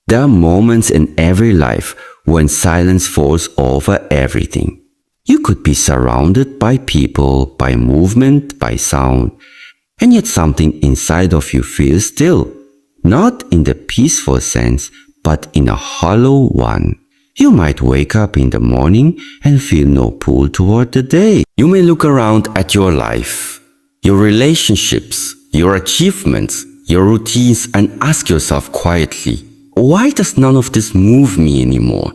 There are moments in every life when silence falls over everything. You could be surrounded by people, by movement, by sound, and yet something inside of you feels still. Not in the peaceful sense, but in a hollow one. You might wake up in the morning and feel no pull toward the day. You may look around at your life, your relationships, your achievements, your routines, and ask yourself quietly, why does none of this move me anymore?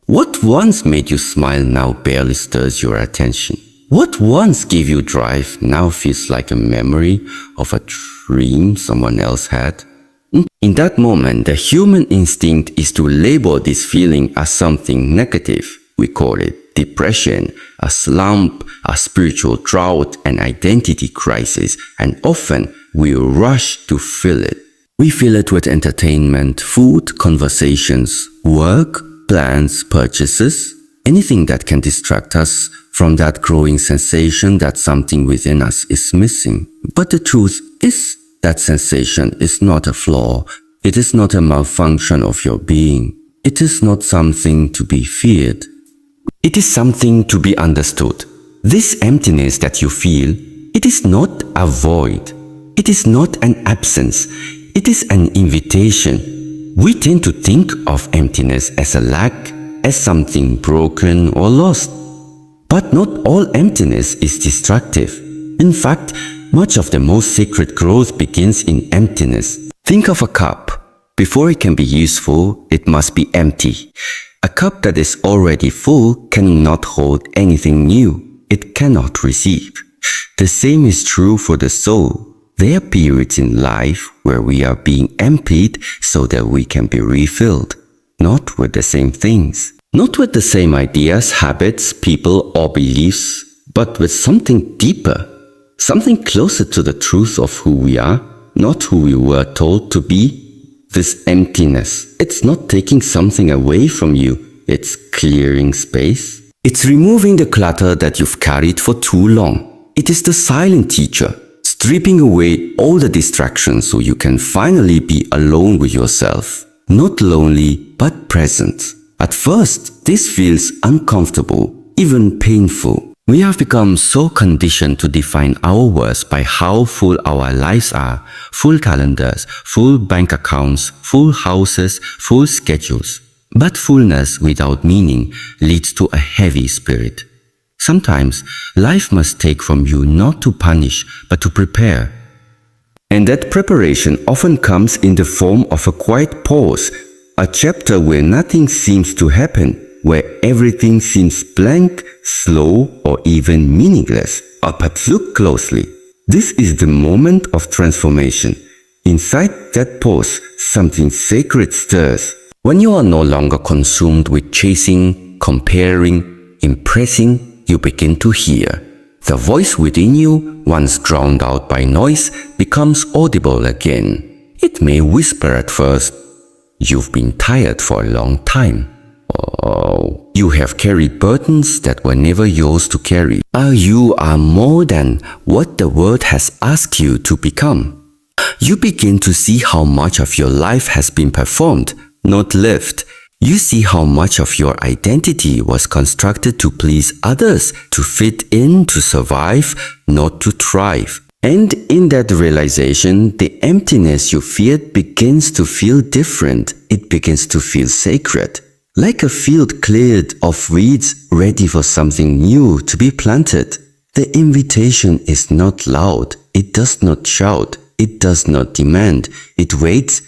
What once made you smile now barely stirs your attention? What once gave you drive now feels like a memory of a dream someone else had? In that moment, the human instinct is to label this feeling as something negative. We call it depression, a slump, a spiritual drought, an identity crisis, and often we rush to fill it. We fill it with entertainment, food, conversations, work, plans, purchases, anything that can distract us from that growing sensation that something within us is missing. But the truth is, that sensation is not a flaw. It is not a malfunction of your being. It is not something to be feared. It is something to be understood. This emptiness that you feel, it is not a void. It is not an absence. It is an invitation. We tend to think of emptiness as a lack, as something broken or lost. But not all emptiness is destructive. In fact, much of the most sacred growth begins in emptiness. Think of a cup. Before it can be useful, it must be empty. A cup that is already full cannot hold anything new. It cannot receive. The same is true for the soul. There are periods in life where we are being emptied so that we can be refilled. Not with the same things. Not with the same ideas, habits, people, or beliefs, but with something deeper. Something closer to the truth of who we are, not who we were told to be. This emptiness, it's not taking something away from you, it's clearing space. It's removing the clutter that you've carried for too long. It is the silent teacher, stripping away all the distractions so you can finally be alone with yourself. Not lonely, but present. At first, this feels uncomfortable, even painful. We have become so conditioned to define our worth by how full our lives are. Full calendars, full bank accounts, full houses, full schedules. But fullness without meaning leads to a heavy spirit. Sometimes, life must take from you not to punish, but to prepare. And that preparation often comes in the form of a quiet pause, a chapter where nothing seems to happen, where everything seems blank, slow, or even meaningless. But look closely. This is the moment of transformation. Inside that pause, something sacred stirs. When you are no longer consumed with chasing, comparing, impressing, you begin to hear. The voice within you, once drowned out by noise, becomes audible again. It may whisper at first, "You've been tired for a long time." Oh, you have carried burdens that were never yours to carry. You are more than what the world has asked you to become. You begin to see how much of your life has been performed, not lived. You see how much of your identity was constructed to please others, to fit in, to survive, not to thrive. And in that realization, the emptiness you feared begins to feel different. It begins to feel sacred. Like a field cleared of weeds, ready for something new to be planted. The invitation is not loud. It does not shout. It does not demand. It waits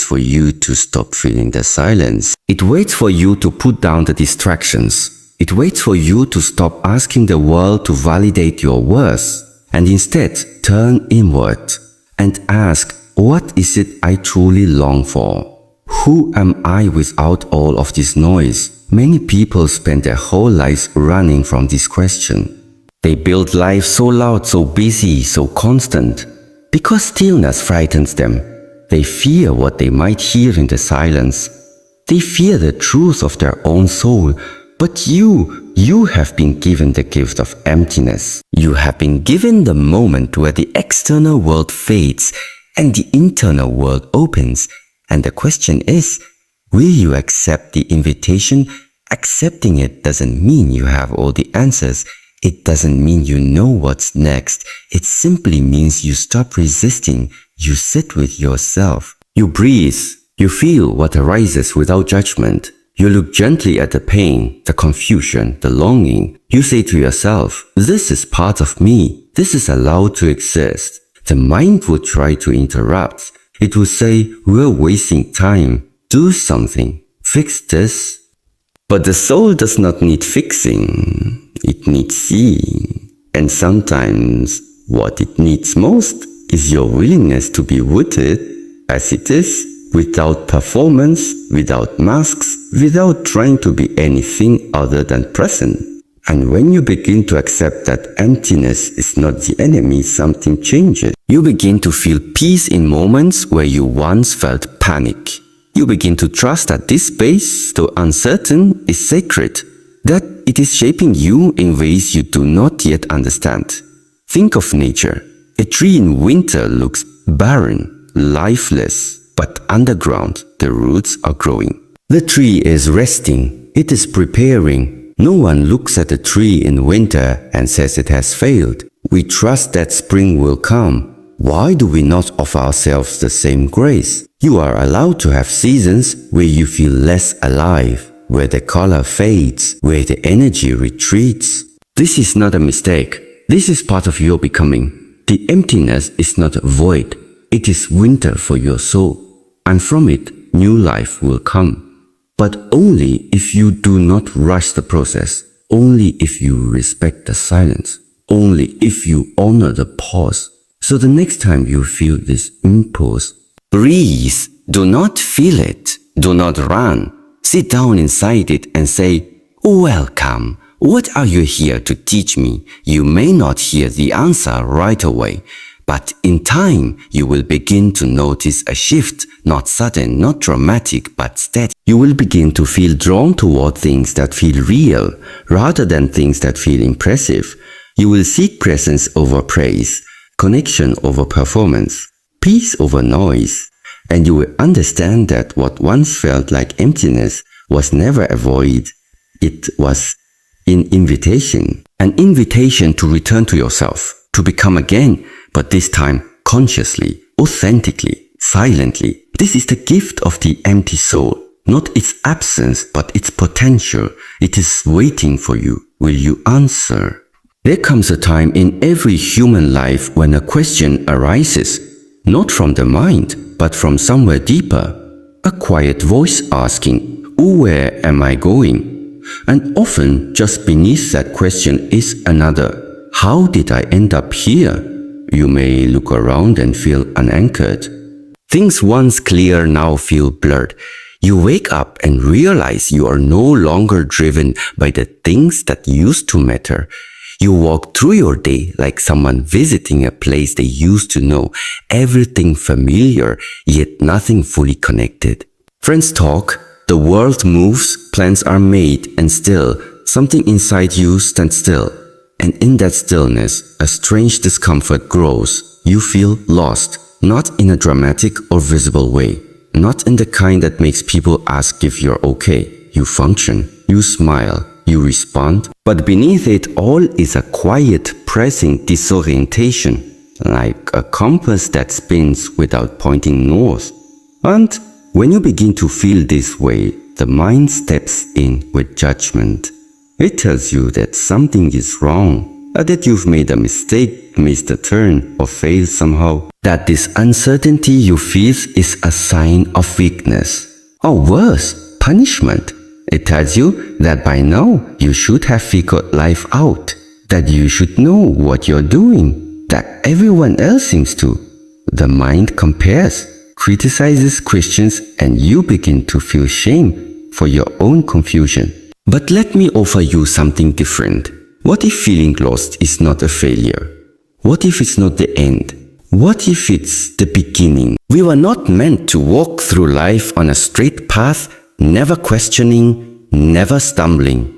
for you to stop feeling the silence. It waits for you to put down the distractions. It waits for you to stop asking the world to validate your worth, and instead turn inward and ask, what is it I truly long for? Who am I without all of this noise? Many people spend their whole lives running from this question. They build lives so loud, so busy, so constant, because stillness frightens them. They fear what they might hear in the silence. They fear the truth of their own soul. But you have been given the gift of emptiness. You have been given the moment where the external world fades and the internal world opens. And the question is, will you accept the invitation? Accepting it doesn't mean you have all the answers. It doesn't mean you know what's next. It simply means you stop resisting. You sit with yourself. You breathe. You feel what arises without judgment. You look gently at the pain, the confusion, the longing. You say to yourself, this is part of me. This is allowed to exist. The mind would try to interrupt. It would say, we're wasting time. Do something. Fix this. But the soul does not need fixing. It needs seeing. And sometimes what it needs most is your willingness to be rooted as it is, without performance, without masks, without trying to be anything other than present. And when you begin to accept that emptiness is not the enemy, something changes. You begin to feel peace in moments where you once felt panic. You begin to trust that this space, though uncertain, is sacred, that it is shaping you in ways you do not yet understand. Think of nature. A tree in winter looks barren, lifeless, but underground, the roots are growing. The tree is resting. It is preparing. No one looks at a tree in winter and says it has failed. We trust that spring will come. Why do we not offer ourselves the same grace? You are allowed to have seasons where you feel less alive, where the color fades, where the energy retreats. This is not a mistake. This is part of your becoming. The emptiness is not a void. It is winter for your soul. And from it, new life will come. But only if you do not rush the process. Only if you respect the silence. Only if you honor the pause. So the next time you feel this impulse, breathe. Do not feel it. Do not run. Sit down inside it and say, welcome. What are you here to teach me? You may not hear the answer right away, but in time you will begin to notice a shift, not sudden, not dramatic, but steady. You will begin to feel drawn toward things that feel real, rather than things that feel impressive. You will seek presence over praise, connection over performance, peace over noise, and you will understand that what once felt like emptiness was never a void. It was an invitation to return to yourself, to become again, but this time consciously, authentically, silently. This is the gift of the empty soul, not its absence, but its potential. It is waiting for you. Will you answer? There comes a time in every human life when a question arises, not from the mind, but from somewhere deeper. A quiet voice asking, where am I going? And often just beneath that question is another, how did I end up here? You may look around and feel unanchored. Things once clear now feel blurred. You wake up and realize you are no longer driven by the things that used to matter. You walk through your day like someone visiting a place they used to know, everything familiar, yet nothing fully connected. Friends talk, the world moves, plans are made, and still, something inside you stands still. And in that stillness, a strange discomfort grows. You feel lost, not in a dramatic or visible way, not in the kind that makes people ask if you're okay. You function, you smile, you respond, but beneath it all is a quiet, pressing disorientation, like a compass that spins without pointing north. And when you begin to feel this way, the mind steps in with judgment. It tells you that something is wrong, that you've made a mistake, missed a turn, or failed somehow, that this uncertainty you feel is a sign of weakness, or worse, punishment. It tells you that by now you should have figured life out, that you should know what you're doing, that everyone else seems to. The mind compares, criticizes, questions, and you begin to feel shame for your own confusion. But let me offer you something different. What if feeling lost is not a failure? What if it's not the end? What if it's the beginning? We were not meant to walk through life on a straight path, never questioning, never stumbling.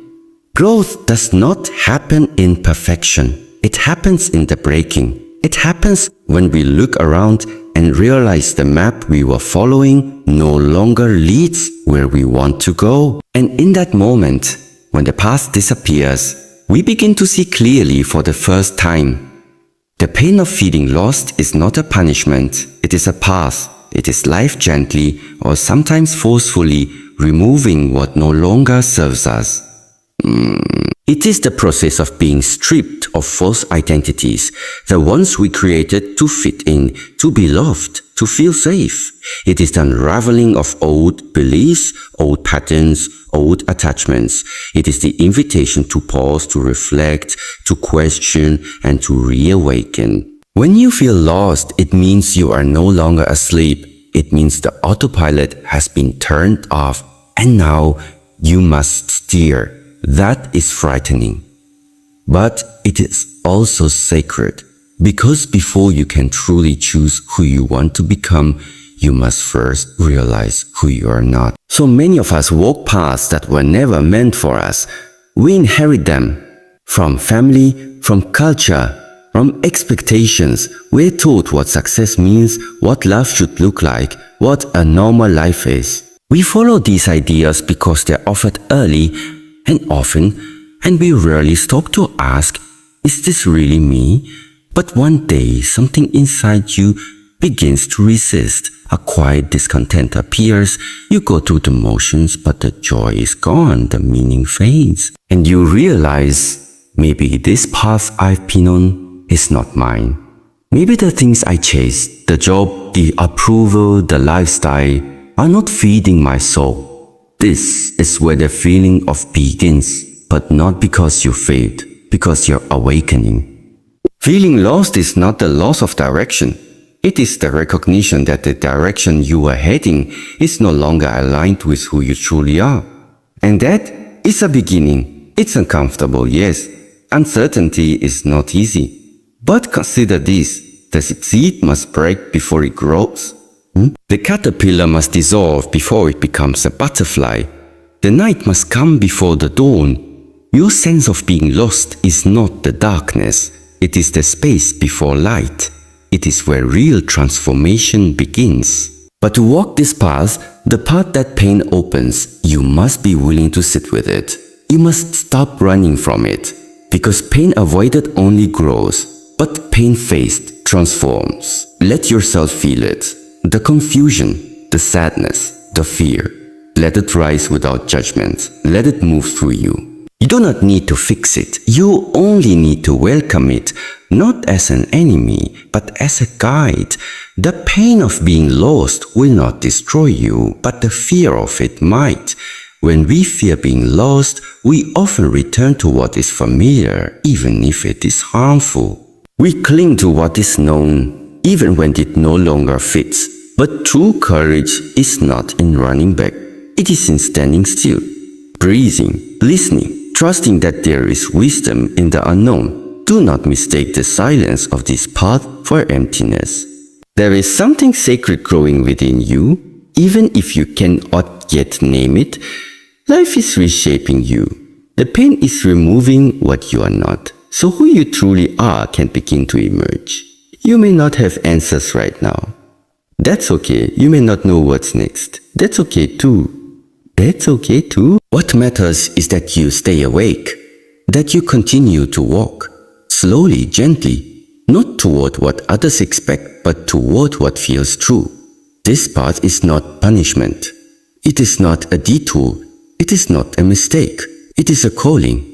Growth does not happen in perfection. It happens in the breaking. It happens when we look around and realize the map we were following no longer leads where we want to go. And in that moment, when the past disappears, we begin to see clearly for the first time. The pain of feeling lost is not a punishment, it is a path. It is life gently or sometimes forcefully removing what no longer serves us. It is the process of being stripped of false identities, the ones we created to fit in, to be loved, to feel safe. It is the unraveling of old beliefs, old patterns, old attachments. It is the invitation to pause, to reflect, to question, and to reawaken. When you feel lost, it means you are no longer asleep. It means the autopilot has been turned off and now you must steer. That is frightening. But it is also sacred, because before you can truly choose who you want to become, you must first realize who you are not. So many of us walk paths that were never meant for us. We inherit them from family, from culture, from expectations. We're taught what success means, what love should look like, what a normal life is. We follow these ideas because they're offered early and often, and we rarely stop to ask, is this really me? But one day, something inside you begins to resist. A quiet discontent appears. You go through the motions, but the joy is gone, the meaning fades. And you realize, maybe this path I've been on is not mine. Maybe the things I chase, the job, the approval, the lifestyle, are not feeding my soul. This is where the feeling of begins, but not because you failed, because you're awakening. Feeling lost is not the loss of direction. It is the recognition that the direction you are heading is no longer aligned with who you truly are. And that is a beginning. It's uncomfortable, yes. Uncertainty is not easy. But consider this, the seed must break before it grows. The caterpillar must dissolve before it becomes a butterfly. The night must come before the dawn. Your sense of being lost is not the darkness. It is the space before light. It is where real transformation begins. But to walk this path, the path that pain opens, you must be willing to sit with it. You must stop running from it. Because pain avoided only grows, but pain faced transforms. Let yourself feel it. The confusion, the sadness, the fear. Let it rise without judgment. Let it move through you. You do not need to fix it. You only need to welcome it, not as an enemy, but as a guide. The pain of being lost will not destroy you, but the fear of it might. When we fear being lost, we often return to what is familiar, even if it is harmful. We cling to what is known, even when it no longer fits. But true courage is not in running back. It is in standing still, breathing, listening, trusting that there is wisdom in the unknown. Do not mistake the silence of this path for emptiness. There is something sacred growing within you, even if you cannot yet name it. Life is reshaping you. The pain is removing what you are not, so who you truly are can begin to emerge. You may not have answers right now. That's okay. You may not know what's next. That's okay too. That's okay too. What matters is that you stay awake, that you continue to walk, slowly, gently, not toward what others expect, but toward what feels true. This path is not punishment. It is not a detour. It is not a mistake. It is a calling.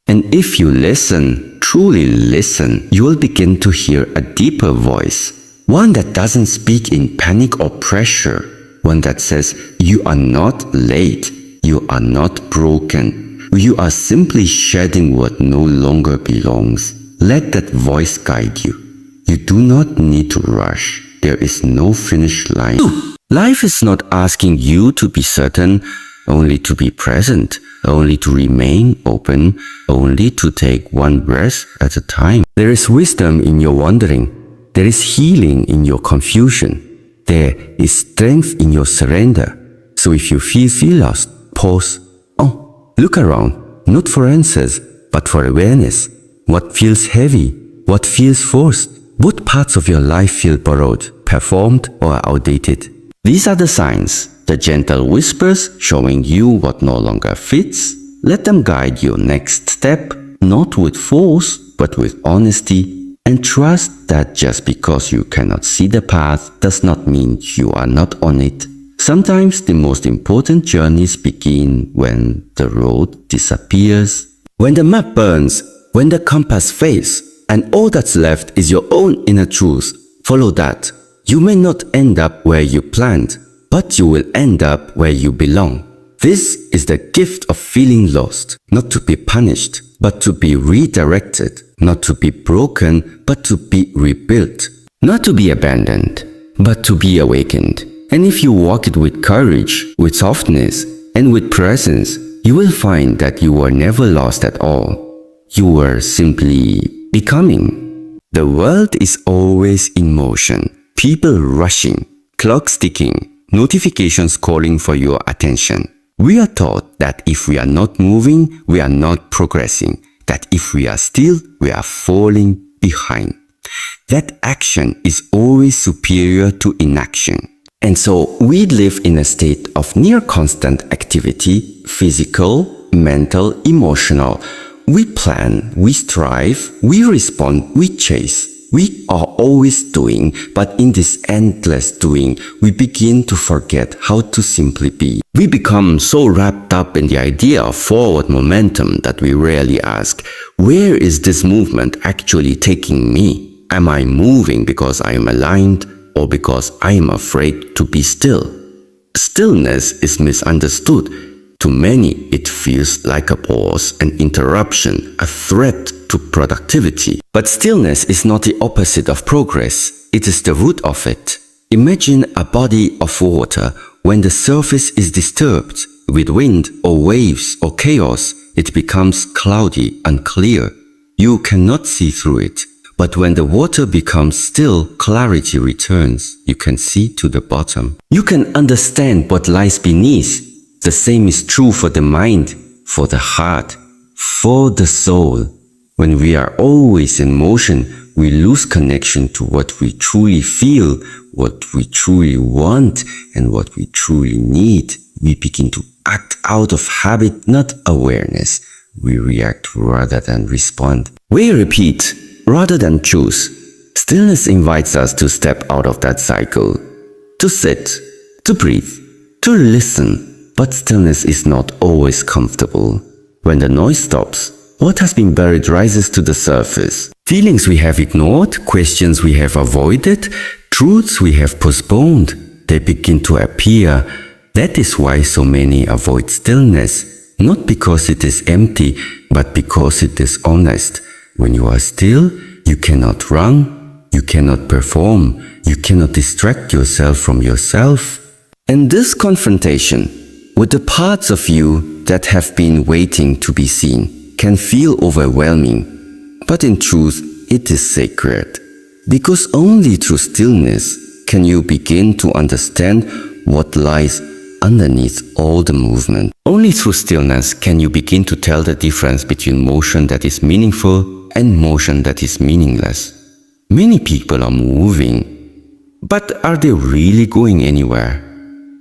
And if you listen, truly listen, you will begin to hear a deeper voice. One that doesn't speak in panic or pressure. One that says, you are not late. You are not broken. You are simply shedding what no longer belongs. Let that voice guide you. You do not need to rush. There is no finish line. Life is not asking you to be certain, only to be present, only to remain open, only to take one breath at a time. There is wisdom in your wandering. There is healing in your confusion. There is strength in your surrender. So if you feel lost, pause. Oh, look around, not for answers, but for awareness. What feels heavy? What feels forced? What parts of your life feel borrowed? performed or outdated. These are the signs, the gentle whispers showing you what no longer fits. Let them guide your next step, not with force, but with honesty, and trust that just because you cannot see the path does not mean you are not on it. Sometimes the most important journeys begin when the road disappears, when the map burns, when the compass fails, and all that's left is your own inner truth. Follow that. You may not end up where you planned, but you will end up where you belong. This is the gift of feeling lost, not to be punished, but to be redirected, not to be broken, but to be rebuilt, not to be abandoned, but to be awakened. And if you walk it with courage, with softness, and with presence, you will find that you were never lost at all. You were simply becoming. The world is always in motion, people rushing, clocks ticking, notifications calling for your attention. We are taught that if we are not moving, we are not progressing, that if we are still, we are falling behind. That action is always superior to inaction. And so we live in a state of near constant activity, physical, mental, emotional. We plan, we strive, we respond, we chase. We are always doing, but in this endless doing, we begin to forget how to simply be. We become so wrapped up in the idea of forward momentum that we rarely ask, where is this movement actually taking me? Am I moving because I am aligned or because I am afraid to be still? Stillness is misunderstood. To many, it feels like a pause, an interruption, a threat to productivity. But stillness is not the opposite of progress. It is the root of it. Imagine a body of water. When the surface is disturbed with wind or waves or chaos, it becomes cloudy, unclear. You cannot see through it. But when the water becomes still, clarity returns. You can see to the bottom. You can understand what lies beneath. The same is true for the mind, for the heart, for the soul. When we are always in motion, we lose connection to what we truly feel, what we truly want, and what we truly need. We begin to act out of habit, not awareness. We react rather than respond. We repeat rather than choose. Stillness invites us to step out of that cycle, to sit, to breathe, to listen. But stillness is not always comfortable. When the noise stops, what has been buried rises to the surface. Feelings we have ignored, questions we have avoided, truths we have postponed, they begin to appear. That is why so many avoid stillness, not because it is empty, but because it is honest. When you are still, you cannot run, you cannot perform, you cannot distract yourself from yourself. And this confrontation with the parts of you that have been waiting to be seen can feel overwhelming, but in truth, it is sacred. Because only through stillness can you begin to understand what lies underneath all the movement. Only through stillness can you begin to tell the difference between motion that is meaningful and motion that is meaningless. Many people are moving, but are they really going anywhere?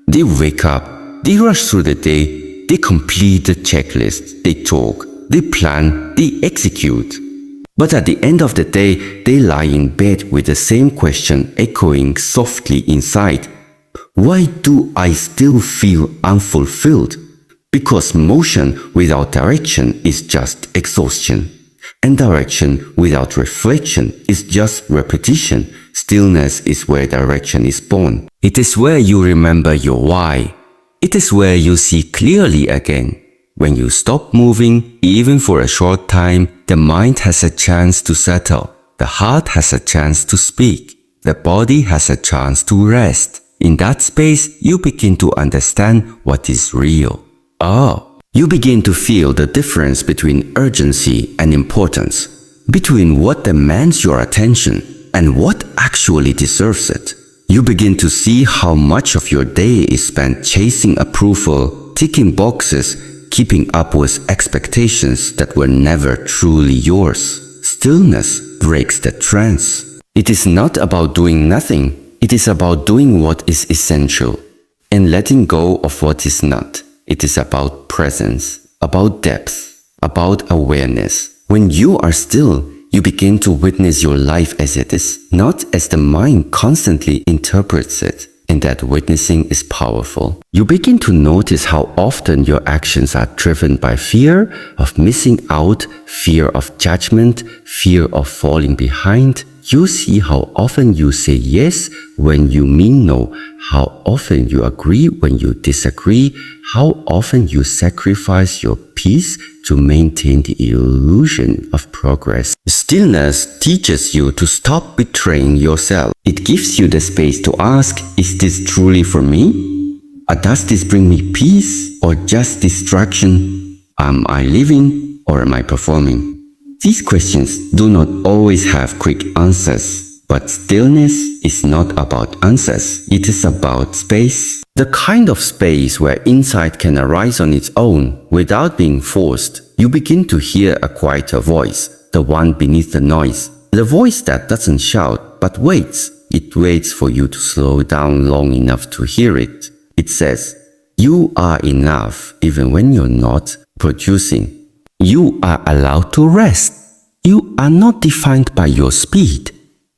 They wake up, they rush through the day, they complete the checklist, they talk, they plan, they execute. But at the end of the day, they lie in bed with the same question echoing softly inside. Why do I still feel unfulfilled? Because motion without direction is just exhaustion. And direction without reflection is just repetition. Stillness is where direction is born. It is where you remember your why. It is where you see clearly again. When you stop moving, even for a short time, the mind has a chance to settle. The heart has a chance to speak. The body has a chance to rest. In that space, you begin to understand what is real. You begin to feel the difference between urgency and importance, between what demands your attention and what actually deserves it. You begin to see how much of your day is spent chasing approval, ticking boxes, keeping up with expectations that were never truly yours. Stillness breaks the trance. It is not about doing nothing. It is about doing what is essential and letting go of what is not. It is about presence, about depth, about awareness. When you are still, you begin to witness your life as it is, not as the mind constantly interprets it. And that witnessing is powerful. You begin to notice how often your actions are driven by fear of missing out, fear of judgment, fear of falling behind. You see how often you say yes when you mean no, how often you agree when you disagree, how often you sacrifice your peace to maintain the illusion of progress. Stillness teaches you to stop betraying yourself. It gives you the space to ask, is this truly for me? Or does this bring me peace or just distraction? Am I living or am I performing? These questions do not always have quick answers, but stillness is not about answers. It is about space. The kind of space where insight can arise on its own without being forced. You begin to hear a quieter voice, the one beneath the noise. The voice that doesn't shout, but waits. It waits for you to slow down long enough to hear it. It says, you are enough even when you're not producing. You are allowed to rest. You are not defined by your speed.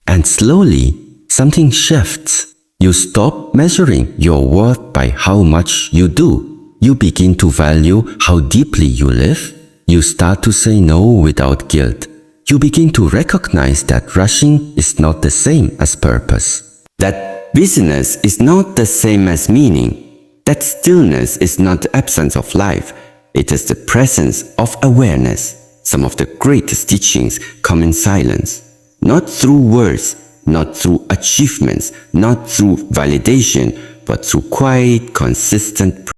And slowly, something shifts. You stop measuring your worth by how much you do. You begin to value how deeply you live. You start to say no without guilt. You begin to recognize that rushing is not the same as purpose. That busyness is not the same as meaning. That stillness is not the absence of life. It is the presence of awareness. Some of the greatest teachings come in silence, not through words, not through achievements, not through validation, but through quiet, consistent